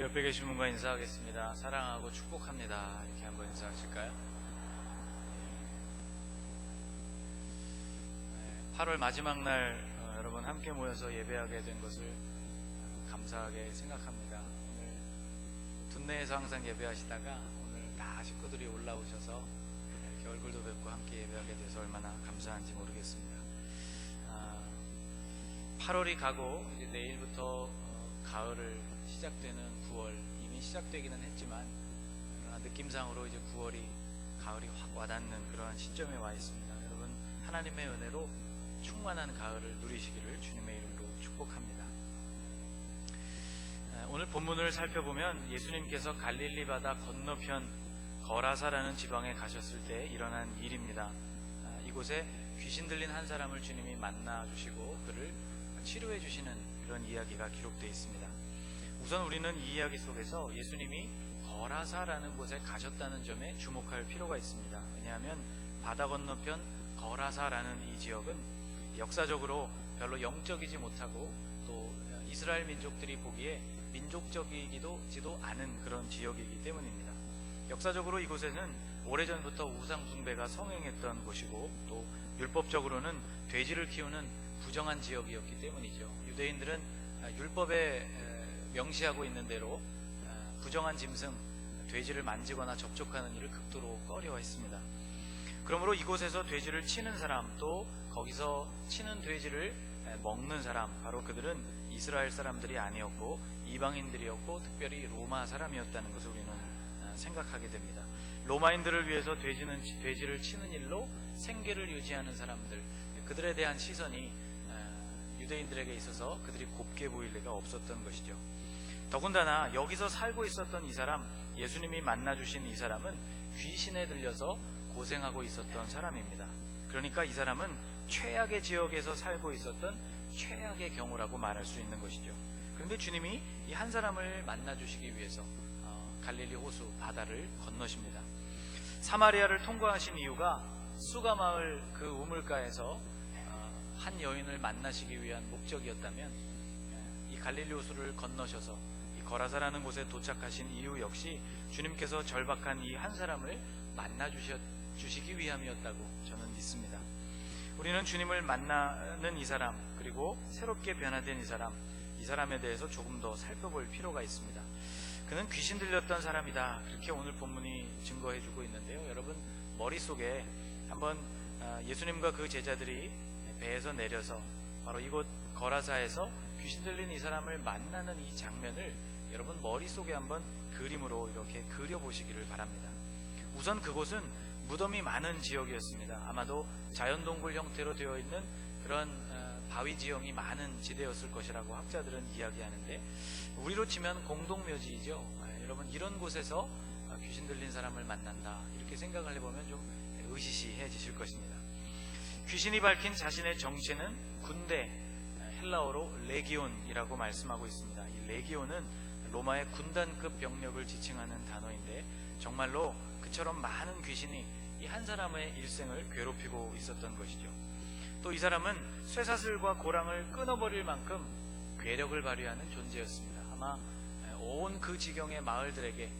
옆에 계신 분과 인사하겠습니다. 사랑하고 축복합니다. 이렇게 한번 인사하실까요? 8월 마지막 날 여러분 함께 모여서 예배하게 된 것을 감사하게 생각합니다. 오늘 둔내에서 항상 예배하시다가 오늘 다 식구들이 올라오셔서 이렇게 얼굴도 뵙고 함께 예배하게 돼서 얼마나 감사한지 모르겠습니다. 8월이 가고 이제 내일부터 가을을 시작되는 9월, 이미 시작되기는 했지만 그러나 느낌상으로 이제 9월이 가을이 확 와닿는 그러한 시점에 와 있습니다. 여러분 하나님의 은혜로 충만한 가을을 누리시기를 주님의 이름으로 축복합니다. 오늘 본문을 살펴보면 예수님께서 갈릴리 바다 건너편 거라사라는 지방에 가셨을 때 일어난 일입니다. 이곳에 귀신 들린 한 사람을 주님이 만나 주시고 그를 치료해 주시는 그런 이야기가 기록되어 있습니다. 우선 우리는 이 이야기 속에서 예수님이 거라사라는 곳에 가셨다는 점에 주목할 필요가 있습니다. 왜냐하면 바다 건너편 거라사라는 이 지역은 역사적으로 별로 영적이지 못하고 또 이스라엘 민족들이 보기에 민족적이지도 않은 그런 지역이기 때문입니다. 역사적으로 이곳에는 오래전부터 우상 숭배가 성행했던 곳이고 또 율법적으로는 돼지를 키우는 부정한 지역이었기 때문이죠. 유대인들은 율법에 명시하고 있는 대로 부정한 짐승, 돼지를 만지거나 접촉하는 일을 극도로 꺼려했습니다. 그러므로 이곳에서 돼지를 치는 사람, 또 거기서 치는 돼지를 먹는 사람, 바로 그들은 이스라엘 사람들이 아니었고 이방인들이었고 특별히 로마 사람이었다는 것을 우리는 생각하게 됩니다. 로마인들을 위해서 돼지를 치는 일로 생계를 유지하는 사람들, 그들에 대한 시선이 유대인들에게 있어서 그들이 곱게 보일 리가 없었던 것이죠. 더군다나 여기서 살고 있었던 이 사람, 예수님이 만나주신 이 사람은 귀신에 들려서 고생하고 있었던 사람입니다. 그러니까 이 사람은 최악의 지역에서 살고 있었던 최악의 경우라고 말할 수 있는 것이죠. 그런데 주님이 이 한 사람을 만나주시기 위해서 갈릴리 호수 바다를 건너십니다. 사마리아를 통과하신 이유가 수가 마을 그 우물가에서 한 여인을 만나시기 위한 목적이었다면 이 갈릴리 호수를 건너셔서 이 거라사라는 곳에 도착하신 이유 역시 주님께서 절박한 이 한 사람을 만나주시기 위함이었다고 저는 믿습니다. 우리는 주님을 만나는 이 사람, 그리고 새롭게 변화된 이 사람에 대해서 조금 더 살펴볼 필요가 있습니다. 그는 귀신 들렸던 사람이다, 그렇게 오늘 본문이 증거해주고 있는데요. 여러분 머릿속에 한번 예수님과 그 제자들이 배에서 내려서 바로 이곳 거라사에서 귀신 들린 이 사람을 만나는 이 장면을 여러분 머릿속에 한번 그림으로 이렇게 그려보시기를 바랍니다. 우선 그곳은 무덤이 많은 지역이었습니다. 아마도 자연동굴 형태로 되어 있는 그런 바위 지형이 많은 지대였을 것이라고 학자들은 이야기하는데, 우리로 치면 공동묘지이죠. 여러분 이런 곳에서 귀신 들린 사람을 만난다, 이렇게 생각을 해보면 좀 으시시해지실 것입니다. 귀신이 밝힌 자신의 정체는 군대, 헬라어로 레기온이라고 말씀하고 있습니다. 이 레기온은 로마의 군단급 병력을 지칭하는 단어인데 정말로 그처럼 많은 귀신이 이 한 사람의 일생을 괴롭히고 있었던 것이죠. 또 이 사람은 쇠사슬과 고랑을 끊어버릴 만큼 괴력을 발휘하는 존재였습니다. 아마 온 그 지경의 마을들에게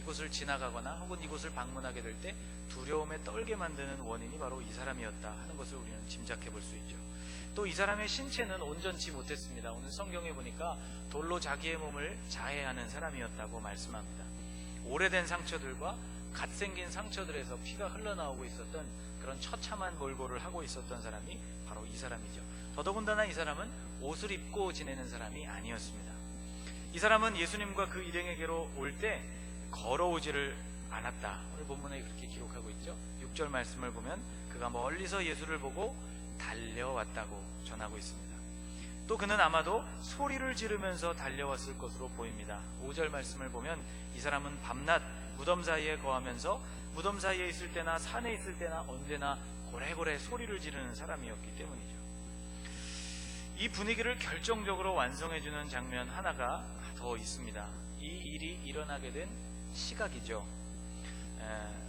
이곳을 지나가거나 혹은 이곳을 방문하게 될 때 두려움에 떨게 만드는 원인이 바로 이 사람이었다 하는 것을 우리는 짐작해 볼 수 있죠. 또 이 사람의 신체는 온전치 못했습니다. 오늘 성경에 보니까 돌로 자기의 몸을 자해하는 사람이었다고 말씀합니다. 오래된 상처들과 갓 생긴 상처들에서 피가 흘러나오고 있었던 그런 처참한 몰골을 하고 있었던 사람이 바로 이 사람이죠. 더더군다나 이 사람은 옷을 입고 지내는 사람이 아니었습니다. 이 사람은 예수님과 그 일행에게로 올 때 걸어오지를 않았다, 오늘 본문에 그렇게 기록하고 있죠. 6절 말씀을 보면 그가 멀리서 예수를 보고 달려왔다고 전하고 있습니다. 또 그는 아마도 소리를 지르면서 달려왔을 것으로 보입니다. 5절 말씀을 보면 이 사람은 밤낮 무덤 사이에 거하면서 무덤 사이에 있을 때나 산에 있을 때나 언제나 고래고래 소리를 지르는 사람이었기 때문이죠. 이 분위기를 결정적으로 완성해주는 장면 하나가 더 있습니다. 이 일이 일어나게 된 시각이죠.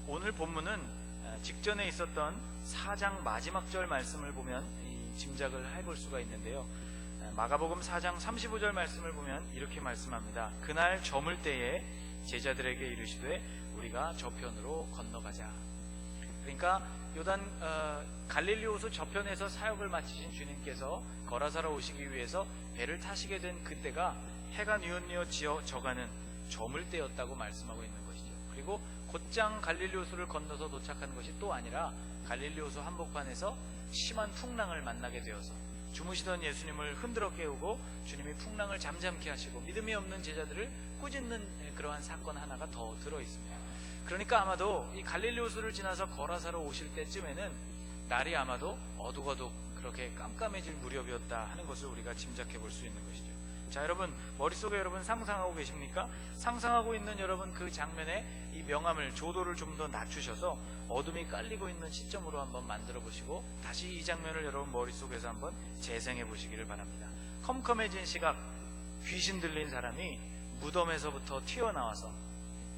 오늘 본문은 직전에 있었던 4장 마지막 절 말씀을 보면 짐작을 해볼 수가 있는데요. 마가복음 4장 35절 말씀을 보면 이렇게 말씀합니다. 그날 저물 때에 제자들에게 이르시되 우리가 저편으로 건너가자. 그러니까 갈릴리 호수 저편에서 사역을 마치신 주님께서 거라사로 오시기 위해서 배를 타시게 된 그때가 해가 뉘엿뉘엿 져가는 저물 때였다고 말씀하고 있는 것이죠. 그리고 곧장 갈릴리 호수를 건너서 도착한 것이 또 아니라 갈릴리 호수 한복판에서 심한 풍랑을 만나게 되어서 주무시던 예수님을 흔들어 깨우고 주님이 풍랑을 잠잠케 하시고 믿음이 없는 제자들을 꾸짖는 그러한 사건 하나가 더 들어있습니다. 그러니까 아마도 이 갈릴리 호수를 지나서 거라사로 오실 때쯤에는 날이 아마도 어둑어둑 그렇게 깜깜해질 무렵이었다 하는 것을 우리가 짐작해 볼 수 있는 것이죠. 자, 여러분 머릿속에 여러분 상상하고 계십니까? 상상하고 있는 여러분 그 장면에 이 명암을 조도를 좀 더 낮추셔서 어둠이 깔리고 있는 시점으로 한번 만들어 보시고 다시 이 장면을 여러분 머릿속에서 한번 재생해 보시기를 바랍니다. 컴컴해진 시각, 귀신 들린 사람이 무덤에서부터 튀어나와서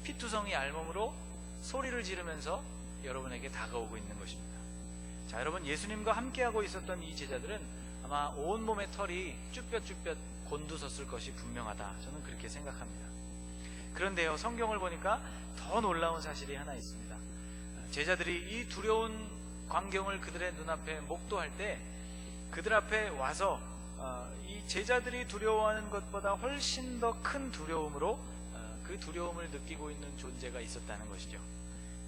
피투성이 알몸으로 소리를 지르면서 여러분에게 다가오고 있는 것입니다. 자, 여러분 예수님과 함께하고 있었던 이 제자들은 아마 온몸의 털이 쭈뼛쭈뼛 곤두섰을 것이 분명하다. 저는 그렇게 생각합니다. 그런데요, 성경을 보니까 더 놀라운 사실이 하나 있습니다. 제자들이 이 두려운 광경을 그들의 눈앞에 목도할 때 그들 앞에 와서 이 제자들이 두려워하는 것보다 훨씬 더 큰 두려움으로 그 두려움을 느끼고 있는 존재가 있었다는 것이죠.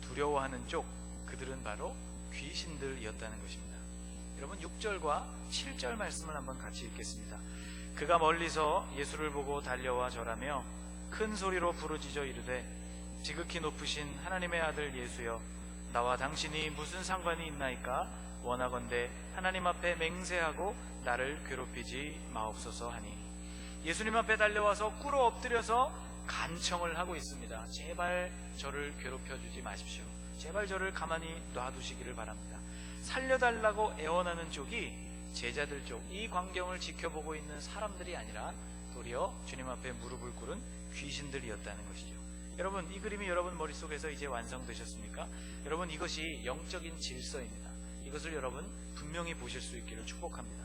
두려워하는 쪽, 그들은 바로 귀신들이었다는 것입니다. 여러분 6절과 7절 말씀을 한번 같이 읽겠습니다. 그가 멀리서 예수를 보고 달려와 절하며 큰 소리로 부르짖어 이르되 지극히 높으신 하나님의 아들 예수여, 나와 당신이 무슨 상관이 있나이까? 원하건대 하나님 앞에 맹세하고 나를 괴롭히지 마옵소서 하니, 예수님 앞에 달려와서 꿇어 엎드려서 간청을 하고 있습니다. 제발 저를 괴롭혀주지 마십시오. 제발 저를 가만히 놔두시기를 바랍니다. 살려달라고 애원하는 쪽이 제자들 쪽, 이 광경을 지켜보고 있는 사람들이 아니라 도리어 주님 앞에 무릎을 꿇은 귀신들이었다는 것이죠. 여러분, 이 그림이 여러분 머릿속에서 이제 완성되셨습니까? 여러분, 이것이 영적인 질서입니다. 이것을 여러분 분명히 보실 수 있기를 축복합니다.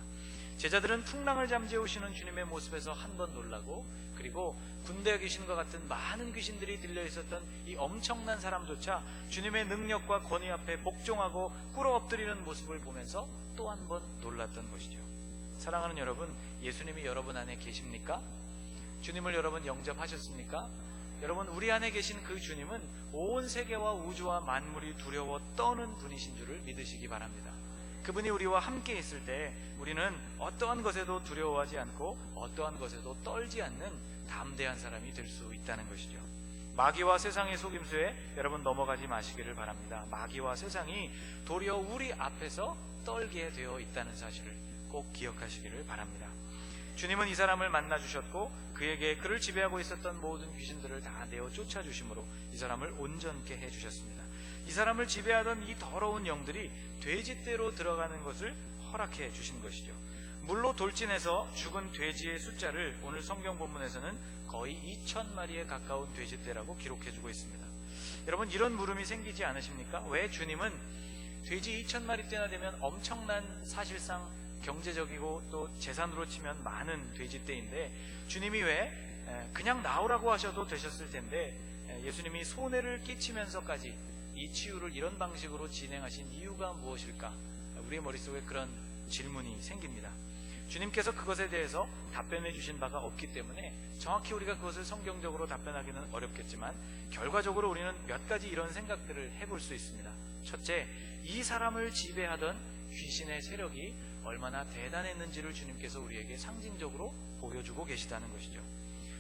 제자들은 풍랑을 잠재우시는 주님의 모습에서 한 번 놀라고, 그리고 군대에 귀신과 같은 많은 귀신들이 들려있었던 이 엄청난 사람조차 주님의 능력과 권위 앞에 복종하고 꿇어 엎드리는 모습을 보면서 또 한 번 놀랐던 것이죠. 사랑하는 여러분, 예수님이 여러분 안에 계십니까? 주님을 여러분 영접하셨습니까? 여러분, 우리 안에 계신 그 주님은 온 세계와 우주와 만물이 두려워 떠는 분이신 줄을 믿으시기 바랍니다. 그분이 우리와 함께 있을 때 우리는 어떠한 것에도 두려워하지 않고 어떠한 것에도 떨지 않는 담대한 사람이 될 수 있다는 것이죠. 마귀와 세상의 속임수에 여러분 넘어가지 마시기를 바랍니다. 마귀와 세상이 도리어 우리 앞에서 떨게 되어 있다는 사실을 꼭 기억하시기를 바랍니다. 주님은 이 사람을 만나 주셨고 그에게 그를 지배하고 있었던 모든 귀신들을 다 내어 쫓아주심으로 이 사람을 온전케 해주셨습니다. 이 사람을 지배하던 이 더러운 영들이 돼지떼로 들어가는 것을 허락해 주신 것이죠. 물로 돌진해서 죽은 돼지의 숫자를 오늘 성경 본문에서는 거의 2,000마리에 가까운 돼지떼라고 기록해주고 있습니다. 여러분, 이런 물음이 생기지 않으십니까? 왜 주님은 돼지 2,000마리때나 되면 엄청난, 사실상 경제적이고 또 재산으로 치면 많은 돼지떼인데 주님이 왜 그냥 나오라고 하셔도 되셨을 텐데 예수님이 손해를 끼치면서까지 이 치유를 이런 방식으로 진행하신 이유가 무엇일까? 우리의 머릿속에 그런 질문이 생깁니다. 주님께서 그것에 대해서 답변해 주신 바가 없기 때문에 정확히 우리가 그것을 성경적으로 답변하기는 어렵겠지만 결과적으로 우리는 몇 가지 이런 생각들을 해볼 수 있습니다. 첫째, 이 사람을 지배하던 귀신의 세력이 얼마나 대단했는지를 주님께서 우리에게 상징적으로 보여주고 계시다는 것이죠.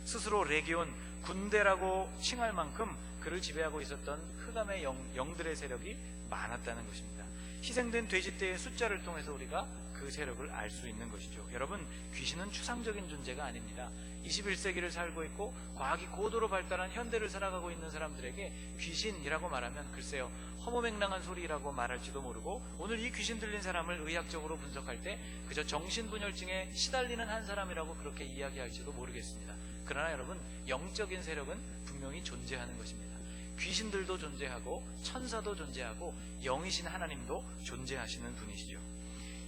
스스로 레기온, 군대라고 칭할 만큼 그를 지배하고 있었던 흑암의 영들의 세력이 많았다는 것입니다. 희생된 돼지떼의 숫자를 통해서 우리가 그 세력을 알 수 있는 것이죠. 여러분, 귀신은 추상적인 존재가 아닙니다. 21세기를 살고 있고 과학이 고도로 발달한 현대를 살아가고 있는 사람들에게 귀신이라고 말하면 글쎄요, 허무맹랑한 소리라고 말할지도 모르고 오늘 이 귀신 들린 사람을 의학적으로 분석할 때 그저 정신분열증에 시달리는 한 사람이라고 그렇게 이야기할지도 모르겠습니다. 그러나 여러분, 영적인 세력은 분명히 존재하는 것입니다. 귀신들도 존재하고 천사도 존재하고 영이신 하나님도 존재하시는 분이시죠.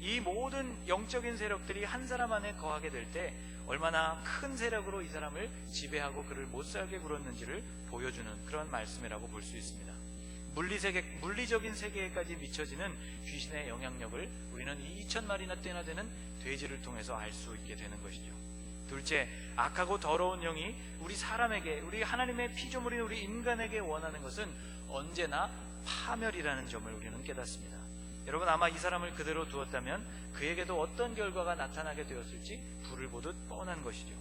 이 모든 영적인 세력들이 한 사람 안에 거하게 될 때 얼마나 큰 세력으로 이 사람을 지배하고 그를 못 살게 굴었는지를 보여주는 그런 말씀이라고 볼 수 있습니다. 물리적인 세계에까지 미쳐지는 귀신의 영향력을 우리는 이 2,000마리나 떼나 되는 돼지를 통해서 알 수 있게 되는 것이죠. 둘째, 악하고 더러운 영이 우리 사람에게, 우리 하나님의 피조물인 우리 인간에게 원하는 것은 언제나 파멸이라는 점을 우리는 깨닫습니다. 여러분, 아마 이 사람을 그대로 두었다면 그에게도 어떤 결과가 나타나게 되었을지 불을 보듯 뻔한 것이죠.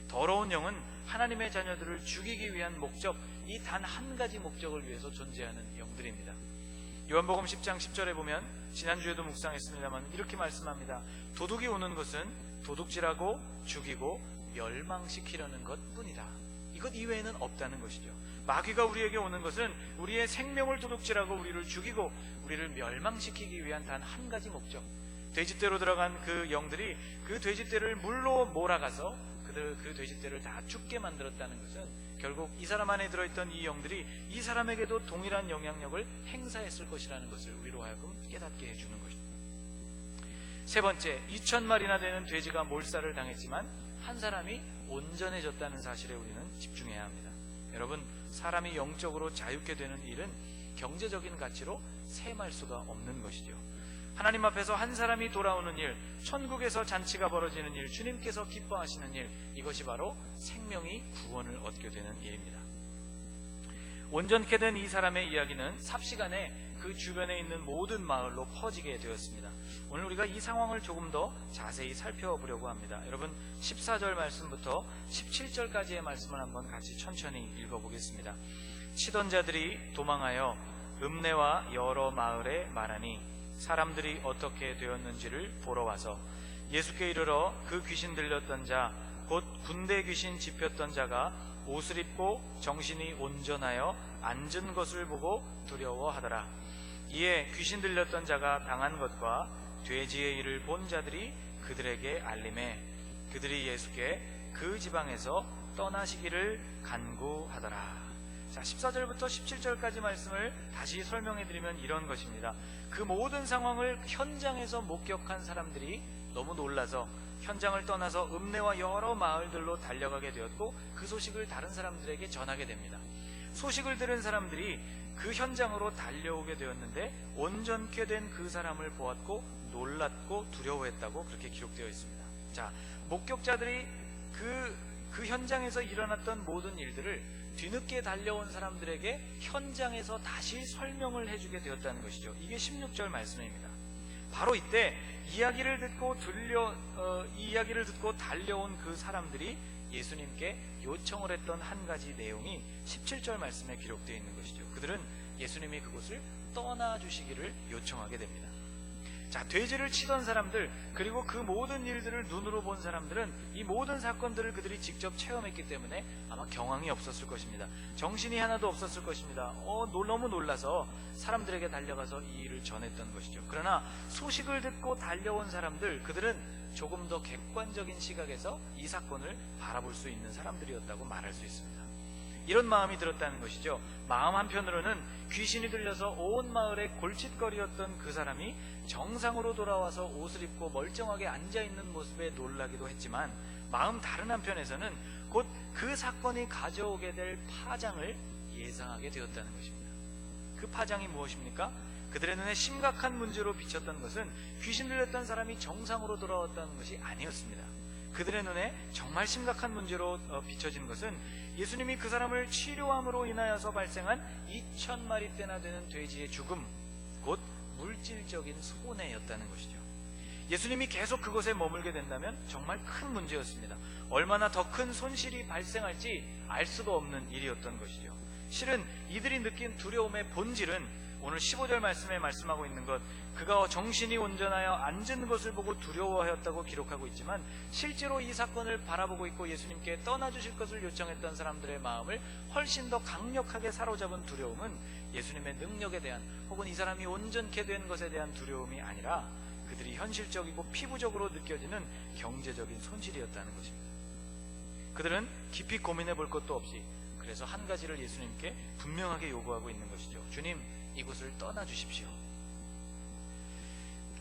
더러운 영은 하나님의 자녀들을 죽이기 위한 목적, 이 단 한 가지 목적을 위해서 존재하는 영들입니다. 요한복음 10장 10절에 보면, 지난주에도 묵상했습니다만 이렇게 말씀합니다. 도둑이 오는 것은 도둑질하고 죽이고 멸망시키려는 것뿐이다. 이것 이외에는 없다는 것이죠. 마귀가 우리에게 오는 것은 우리의 생명을 도둑질하고 우리를 죽이고 우리를 멸망시키기 위한 단 한 가지 목적. 돼지떼로 들어간 그 영들이 그 돼지떼를 물로 몰아가서 그 돼지떼를 다 죽게 만들었다는 것은 결국 이 사람 안에 들어있던 이 영들이 이 사람에게도 동일한 영향력을 행사했을 것이라는 것을 우리로 하여금 깨닫게 해주는 것입니다. 세 번째, 2,000마리나 되는 돼지가 몰살을 당했지만 한 사람이 온전해졌다는 사실에 우리는 집중해야 합니다. 여러분, 사람이 영적으로 자유케 되는 일은 경제적인 가치로 셈할 수가 없는 것이죠. 하나님 앞에서 한 사람이 돌아오는 일, 천국에서 잔치가 벌어지는 일, 주님께서 기뻐하시는 일, 이것이 바로 생명이 구원을 얻게 되는 일입니다. 온전케 된 이 사람의 이야기는 삽시간에 그 주변에 있는 모든 마을로 퍼지게 되었습니다. 오늘 우리가 이 상황을 조금 더 자세히 살펴보려고 합니다. 여러분, 14절 말씀부터 17절까지의 말씀을 한번 같이 천천히 읽어보겠습니다. 치던 자들이 도망하여 읍내와 여러 마을에 말하니 사람들이 어떻게 되었는지를 보러 와서 예수께 이르러 그 귀신 들렸던 자, 곧 군대 귀신 집혔던 자가 옷을 입고 정신이 온전하여 앉은 것을 보고 두려워하더라. 이에 귀신 들렸던 자가 당한 것과 돼지의 일을 본 자들이 그들에게 알림해 그들이 예수께 그 지방에서 떠나시기를 간구하더라. 자, 14절부터 17절까지 말씀을 다시 설명해드리면 이런 것입니다. 그 모든 상황을 현장에서 목격한 사람들이 너무 놀라서 현장을 떠나서 읍내와 여러 마을들로 달려가게 되었고 그 소식을 다른 사람들에게 전하게 됩니다. 소식을 들은 사람들이 그 현장으로 달려오게 되었는데 온전케 된 그 사람을 보았고 놀랐고 두려워했다고 그렇게 기록되어 있습니다. 자, 목격자들이 그 현장에서 일어났던 모든 일들을 뒤늦게 달려온 사람들에게 현장에서 다시 설명을 해주게 되었다는 것이죠. 이게 16절 말씀입니다. 바로 이때 이 이야기를 듣고 달려온 그 사람들이 예수님께 요청을 했던 한 가지 내용이 17절 말씀에 기록되어 있는 것이죠. 그들은 예수님이 그곳을 떠나주시기를 요청하게 됩니다. 자, 돼지를 치던 사람들, 그리고 그 모든 일들을 눈으로 본 사람들은 이 모든 사건들을 그들이 직접 체험했기 때문에 아마 경황이 없었을 것입니다. 정신이 하나도 없었을 것입니다. 너무 놀라서 사람들에게 달려가서 이 일을 전했던 것이죠. 그러나 소식을 듣고 달려온 사람들, 그들은 조금 더 객관적인 시각에서 이 사건을 바라볼 수 있는 사람들이었다고 말할 수 있습니다. 이런 마음이 들었다는 것이죠. 마음 한편으로는 귀신이 들려서 온 마을에 골칫거리였던 그 사람이 정상으로 돌아와서 옷을 입고 멀쩡하게 앉아있는 모습에 놀라기도 했지만 마음 다른 한편에서는 곧 그 사건이 가져오게 될 파장을 예상하게 되었다는 것입니다. 그 파장이 무엇입니까? 그들의 눈에 심각한 문제로 비쳤던 것은 귀신 들렸던 사람이 정상으로 돌아왔다는 것이 아니었습니다. 그들의 눈에 정말 심각한 문제로 비춰진 것은 예수님이 그 사람을 치료함으로 인하여서 발생한 2,000마리대나 되는 돼지의 죽음, 곧 물질적인 손해였다는 것이죠. 예수님이 계속 그곳에 머물게 된다면 정말 큰 문제였습니다. 얼마나 더 큰 손실이 발생할지 알 수도 없는 일이었던 것이죠. 실은 이들이 느낀 두려움의 본질은 오늘 15절 말씀에 말씀하고 있는 것, 그가 정신이 온전하여 앉은 것을 보고 두려워하였다고 기록하고 있지만 실제로 이 사건을 바라보고 있고 예수님께 떠나주실 것을 요청했던 사람들의 마음을 훨씬 더 강력하게 사로잡은 두려움은 예수님의 능력에 대한, 혹은 이 사람이 온전케 된 것에 대한 두려움이 아니라 그들이 현실적이고 피부적으로 느껴지는 경제적인 손실이었다는 것입니다. 그들은 깊이 고민해 볼 것도 없이 그래서 한 가지를 예수님께 분명하게 요구하고 있는 것이죠. 주님, 이곳을 떠나주십시오.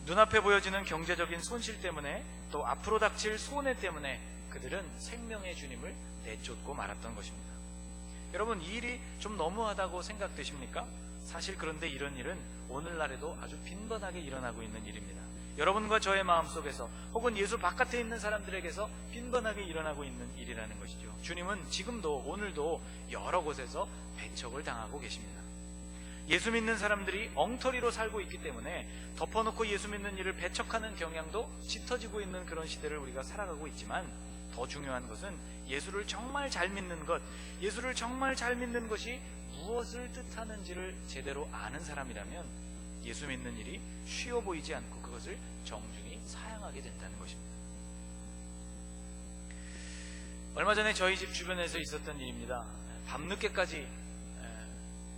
눈앞에 보여지는 경제적인 손실 때문에, 또 앞으로 닥칠 손해 때문에 그들은 생명의 주님을 내쫓고 말았던 것입니다. 여러분, 이 일이 좀 너무하다고 생각되십니까? 사실 그런데 이런 일은 오늘날에도 아주 빈번하게 일어나고 있는 일입니다. 여러분과 저의 마음속에서 혹은 예수 바깥에 있는 사람들에게서 빈번하게 일어나고 있는 일이라는 것이죠. 주님은 지금도 오늘도 여러 곳에서 배척을 당하고 계십니다. 예수 믿는 사람들이 엉터리로 살고 있기 때문에 덮어놓고 예수 믿는 일을 배척하는 경향도 짙어지고 있는 그런 시대를 우리가 살아가고 있지만, 더 중요한 것은 예수를 정말 잘 믿는 것, 예수를 정말 잘 믿는 것이 무엇을 뜻하는지를 제대로 아는 사람이라면 예수 믿는 일이 쉬워 보이지 않고 그것을 정중히 사양하게 된다는 것입니다. 얼마 전에 저희 집 주변에서 있었던 일입니다. 밤늦게까지,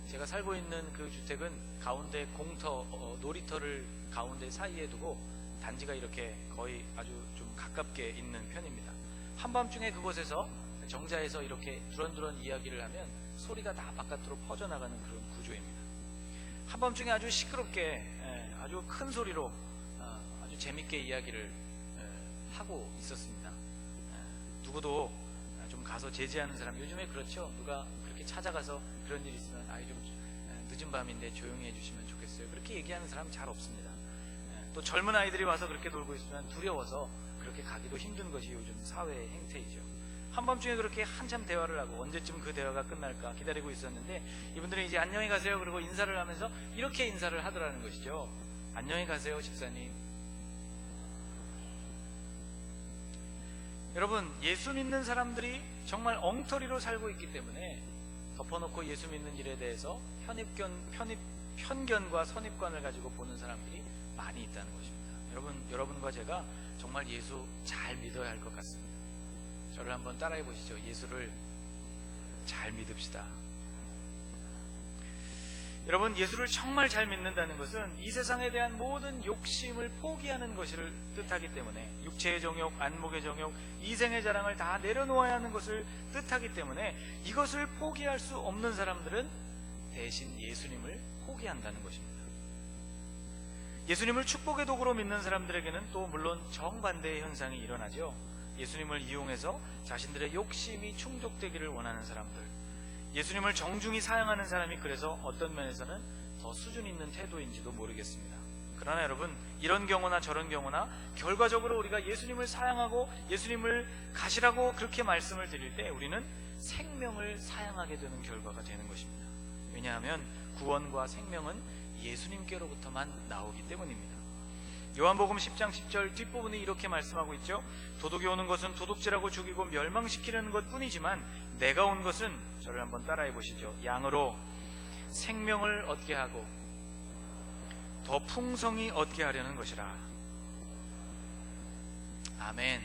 제가 살고 있는 그 주택은 가운데 공터, 놀이터를 가운데 사이에 두고 단지가 이렇게 거의 아주 좀 가깝게 있는 편입니다. 한밤중에 그곳에서 정자에서 이렇게 두런두런 이야기를 하면 소리가 다 바깥으로 퍼져나가는 그런 구조입니다. 한밤중에 아주 시끄럽게, 아주 큰 소리로 아주 재밌게 이야기를 하고 있었습니다. 누구도 좀 가서 제지하는 사람, 요즘에 그렇죠. 누가 그렇게 찾아가서 그런 일이 있으면 좀 늦은 밤인데 조용히 해주시면 좋겠어요, 그렇게 얘기하는 사람 잘 없습니다. 또 젊은 아이들이 와서 그렇게 놀고 있으면 두려워서 그렇게 가기도 힘든 것이 요즘 사회의 행태이죠. 한밤중에 그렇게 한참 대화를 하고 언제쯤 그 대화가 끝날까 기다리고 있었는데, 이분들은 이제 안녕히 가세요 그러고 인사를 하면서 이렇게 인사를 하더라는 것이죠. 안녕히 가세요, 집사님. 여러분, 예수 믿는 사람들이 정말 엉터리로 살고 있기 때문에 덮어놓고 예수 믿는 일에 대해서 편견과 선입관을 가지고 보는 사람들이 많이 있다는 것입니다. 여러분과 제가 정말 예수 잘 믿어야 할 것 같습니다. 저를 한번 따라해 보시죠. 예수를 잘 믿읍시다. 여러분, 예수를 정말 잘 믿는다는 것은 이 세상에 대한 모든 욕심을 포기하는 것을 뜻하기 때문에, 육체의 정욕, 안목의 정욕, 이생의 자랑을 다 내려놓아야 하는 것을 뜻하기 때문에 이것을 포기할 수 없는 사람들은 대신 예수님을 포기한다는 것입니다. 예수님을 축복의 도구로 믿는 사람들에게는 또 물론 정반대의 현상이 일어나죠. 예수님을 이용해서 자신들의 욕심이 충족되기를 원하는 사람들, 예수님을 정중히 사양하는 사람이 그래서 어떤 면에서는 더 수준 있는 태도인지도 모르겠습니다. 그러나 여러분, 이런 경우나 저런 경우나 결과적으로 우리가 예수님을 사양하고 예수님을 가시라고 그렇게 말씀을 드릴 때 우리는 생명을 사양하게 되는 결과가 되는 것입니다. 왜냐하면 구원과 생명은 예수님께로부터만 나오기 때문입니다. 요한복음 10장 10절 뒷부분이 이렇게 말씀하고 있죠. 도둑이 오는 것은 도둑질하고 죽이고 멸망시키려는 것뿐이지만 내가 온 것은, 저를 한번 따라해 보시죠, 양으로 생명을 얻게 하고 더 풍성히 얻게 하려는 것이라. 아멘.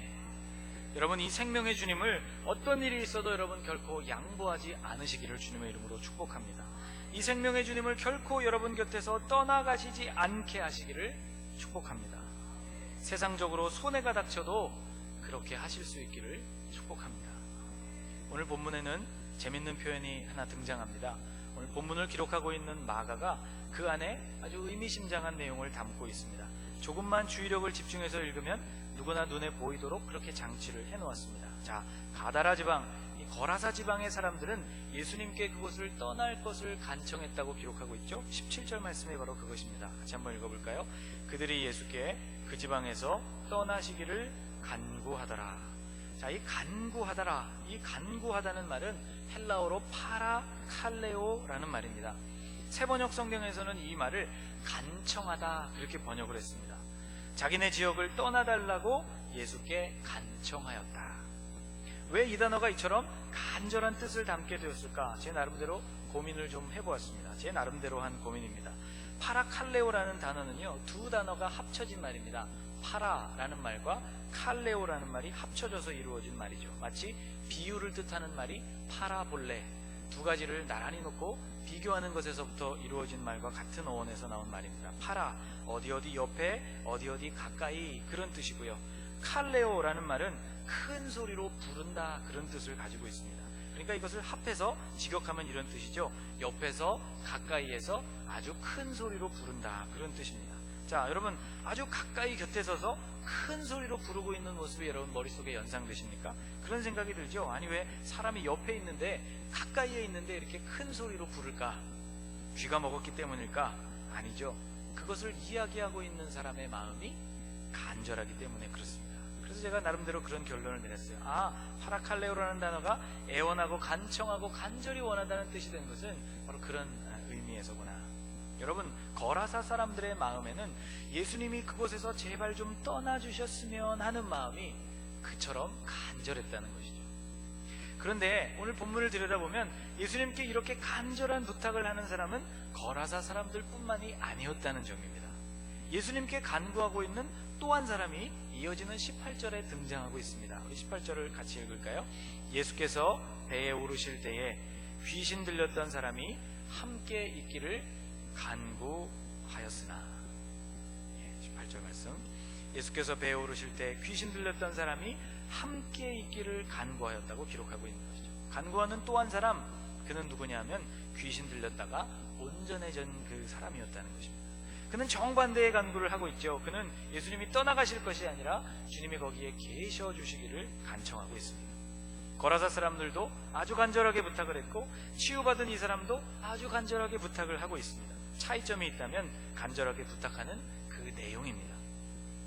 여러분, 이 생명의 주님을 어떤 일이 있어도 여러분 결코 양보하지 않으시기를 주님의 이름으로 축복합니다. 이 생명의 주님을 결코 여러분 곁에서 떠나가시지 않게 하시기를 축복합니다. 세상적으로 손해가 닥쳐도 그렇게 하실 수 있기를 축복합니다. 오늘 본문에는 재밌는 표현이 하나 등장합니다. 오늘 본문을 기록하고 있는 마가가 그 안에 아주 의미심장한 내용을 담고 있습니다. 조금만 주의력을 집중해서 읽으면 누구나 눈에 보이도록 그렇게 장치를 해놓았습니다. 자, 가다라 지방, 이 거라사 지방의 사람들은 예수님께 그곳을 떠날 것을 간청했다고 기록하고 있죠. 17절 말씀이 바로 그것입니다. 같이 한번 읽어볼까요? 그들이 예수께 그 지방에서 떠나시기를 간구하더라. 자, 이 간구하다라, 이 간구하다는 말은 헬라어로 파라칼레오라는 말입니다. 새번역 성경에서는 이 말을 간청하다 그렇게 번역을 했습니다. 자기네 지역을 떠나달라고 예수께 간청하였다. 왜 이 단어가 이처럼 간절한 뜻을 담게 되었을까? 제 나름대로 고민을 좀 해보았습니다. 제 나름대로 한 고민입니다. 파라칼레오라는 단어는요, 두 단어가 합쳐진 말입니다. 파라라는 말과 칼레오라는 말이 합쳐져서 이루어진 말이죠. 마치 비유를 뜻하는 말이 파라볼레, 두 가지를 나란히 놓고 비교하는 것에서부터 이루어진 말과 같은 어원에서 나온 말입니다. 파라, 어디 어디 옆에, 어디 어디 가까이, 그런 뜻이고요. 칼레오라는 말은 큰 소리로 부른다, 그런 뜻을 가지고 있습니다. 그러니까 이것을 합해서 직역하면 이런 뜻이죠. 옆에서, 가까이에서 아주 큰 소리로 부른다, 그런 뜻입니다. 자, 여러분 아주 가까이 곁에 서서 큰 소리로 부르고 있는 모습이 여러분 머릿속에 연상되십니까? 그런 생각이 들죠? 아니, 왜 사람이 옆에 있는데, 가까이에 있는데 이렇게 큰 소리로 부를까? 귀가 먹었기 때문일까? 아니죠. 그것을 이야기하고 있는 사람의 마음이 간절하기 때문에 그렇습니다. 그래서 제가 나름대로 그런 결론을 내렸어요. 아, 파라칼레오라는 단어가 애원하고 간청하고 간절히 원한다는 뜻이 된 것은 바로 그런 의미에서구나. 여러분, 거라사 사람들의 마음에는 예수님이 그곳에서 제발 좀 떠나주셨으면 하는 마음이 그처럼 간절했다는 것이죠. 그런데 오늘 본문을 들여다보면 예수님께 이렇게 간절한 부탁을 하는 사람은 거라사 사람들 뿐만이 아니었다는 점입니다. 예수님께 간구하고 있는 또 한 사람이 이어지는 18절에 등장하고 있습니다. 우리 18절을 같이 읽을까요? 예수께서 배에 오르실 때에 귀신 들렸던 사람이 함께 있기를 간구하였으나. 18절 말씀. 예수께서 배에 오르실 때 귀신 들렸던 사람이 함께 있기를 간구하였다고 기록하고 있는 것이죠. 간구하는 또 한 사람, 그는 누구냐면 귀신 들렸다가 온전해진 그 사람이었다는 것입니다. 그는 정반대의 간구를 하고 있죠. 그는 예수님이 떠나가실 것이 아니라 주님이 거기에 계셔 주시기를 간청하고 있습니다. 거라사 사람들도 아주 간절하게 부탁을 했고, 치유받은 이 사람도 아주 간절하게 부탁을 하고 있습니다. 차이점이 있다면 간절하게 부탁하는 그 내용입니다.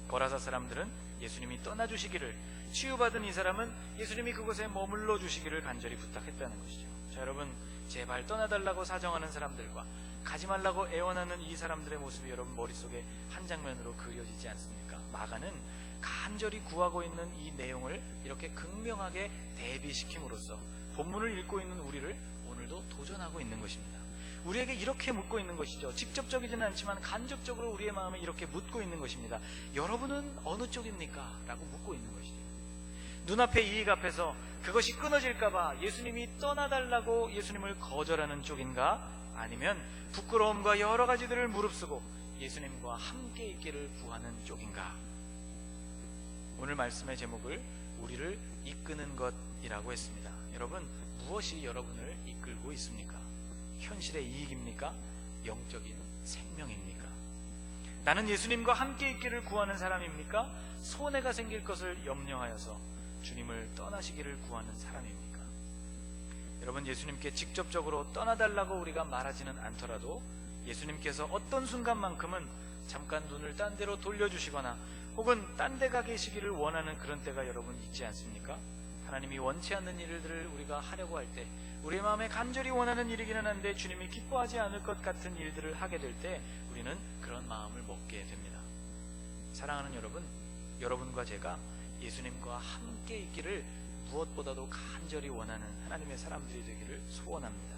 거라사 사람들은 예수님이 떠나주시기를, 치유받은 이 사람은 예수님이 그곳에 머물러 주시기를 간절히 부탁했다는 것이죠. 자, 여러분, 제발 떠나달라고 사정하는 사람들과 가지 말라고 애원하는 이 사람들의 모습이 여러분 머릿속에 한 장면으로 그려지지 않습니까? 마가는 간절히 구하고 있는 이 내용을 이렇게 극명하게 대비시킴으로써 본문을 읽고 있는 우리를 오늘도 도전하고 있는 것입니다. 우리에게 이렇게 묻고 있는 것이죠. 직접적이지는 않지만 간접적으로 우리의 마음에 이렇게 묻고 있는 것입니다. 여러분은 어느 쪽입니까? 라고 묻고 있는 것이죠. 눈앞에 이익 앞에서 그것이 끊어질까봐 예수님이 떠나달라고 예수님을 거절하는 쪽인가? 아니면 부끄러움과 여러 가지들을 무릅쓰고 예수님과 함께 있기를 구하는 쪽인가? 오늘 말씀의 제목을 우리를 이끄는 것이라고 했습니다. 여러분, 무엇이 여러분을 이끌고 있습니까? 현실의 이익입니까? 영적인 생명입니까? 나는 예수님과 함께 있기를 구하는 사람입니까? 손해가 생길 것을 염려하여서 주님을 떠나시기를 구하는 사람입니까? 여러분, 예수님께 직접적으로 떠나달라고 우리가 말하지는 않더라도 예수님께서 어떤 순간만큼은 잠깐 눈을 딴 데로 돌려주시거나 혹은 딴 데 가 계시기를 원하는 그런 때가 여러분 있지 않습니까? 하나님이 원치 않는 일들을 우리가 하려고 할 때, 우리의 마음에 간절히 원하는 일이기는 한데 주님이 기뻐하지 않을 것 같은 일들을 하게 될 때 우리는 그런 마음을 먹게 됩니다. 사랑하는 여러분, 여러분과 제가 예수님과 함께 있기를 무엇보다도 간절히 원하는 하나님의 사람들이 되기를 소원합니다.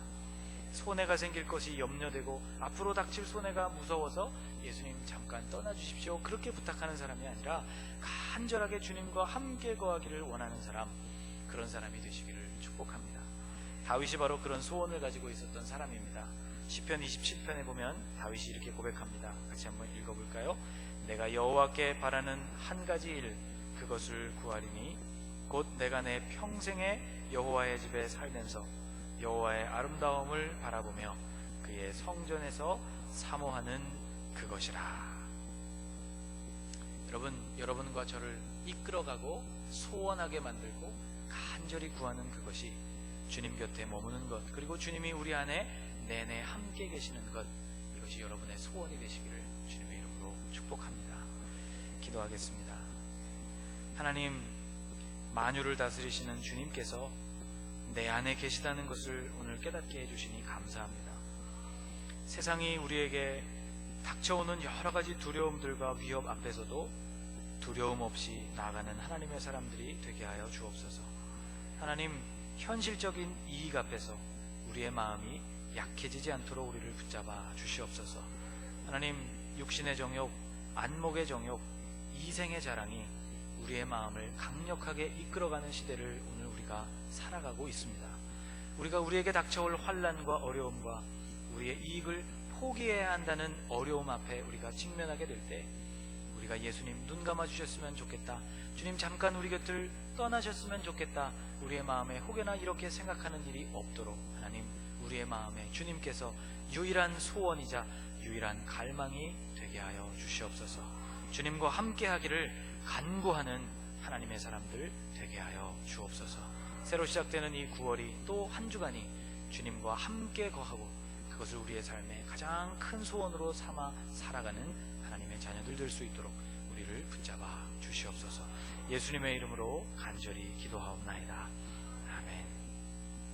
손해가 생길 것이 염려되고 앞으로 닥칠 손해가 무서워서 예수님 잠깐 떠나주십시오, 그렇게 부탁하는 사람이 아니라 간절하게 주님과 함께 거하기를 원하는 사람, 그런 사람이 되시기를 축복합니다. 다윗이 바로 그런 소원을 가지고 있었던 사람입니다. 시편 27편에 보면 다윗이 이렇게 고백합니다. 같이 한번 읽어볼까요? 내가 여호와께 바라는 한 가지 일, 그것을 구하리니 곧 내가 내 평생에 여호와의 집에 살면서 여호와의 아름다움을 바라보며 그의 성전에서 사모하는 그것이라. 여러분과 저를 이끌어가고 소원하게 만들고 간절히 구하는 그것이 주님 곁에 머무는 것, 그리고 주님이 우리 안에 내내 함께 계시는 것, 이것이 여러분의 소원이 되시기를 주님의 이름으로 축복합니다. 기도하겠습니다. 하나님, 만유를 다스리시는 주님께서 내 안에 계시다는 것을 오늘 깨닫게 해주시니 감사합니다. 세상이 우리에게 닥쳐오는 여러 가지 두려움들과 위협 앞에서도 두려움 없이 나아가는 하나님의 사람들이 되게 하여 주옵소서. 하나님, 현실적인 이익 앞에서 우리의 마음이 약해지지 않도록 우리를 붙잡아 주시옵소서. 하나님, 육신의 정욕, 안목의 정욕, 이생의 자랑이 우리의 마음을 강력하게 이끌어가는 시대를 오늘 우리가 살아가고 있습니다. 우리가 우리에게 닥쳐올 환난과 어려움과 우리의 이익을 포기해야 한다는 어려움 앞에 우리가 직면하게 될 때 우리가 예수님 눈 감아 주셨으면 좋겠다, 주님 잠깐 우리 곁을 떠나셨으면 좋겠다, 우리의 마음에 혹여나 이렇게 생각하는 일이 없도록 하나님, 우리의 마음에 주님께서 유일한 소원이자 유일한 갈망이 되게 하여 주시옵소서. 주님과 함께하기를 간구하는 하나님의 사람들 되게 하여 주옵소서. 새로 시작되는 이 9월이 또 한 주간이 주님과 함께 거하고 그것을 우리의 삶의 가장 큰 소원으로 삼아 살아가는 하나님의 자녀들 될 수 있도록 우리를 붙잡아 주시옵소서. 예수님의 이름으로 간절히 기도하옵나이다.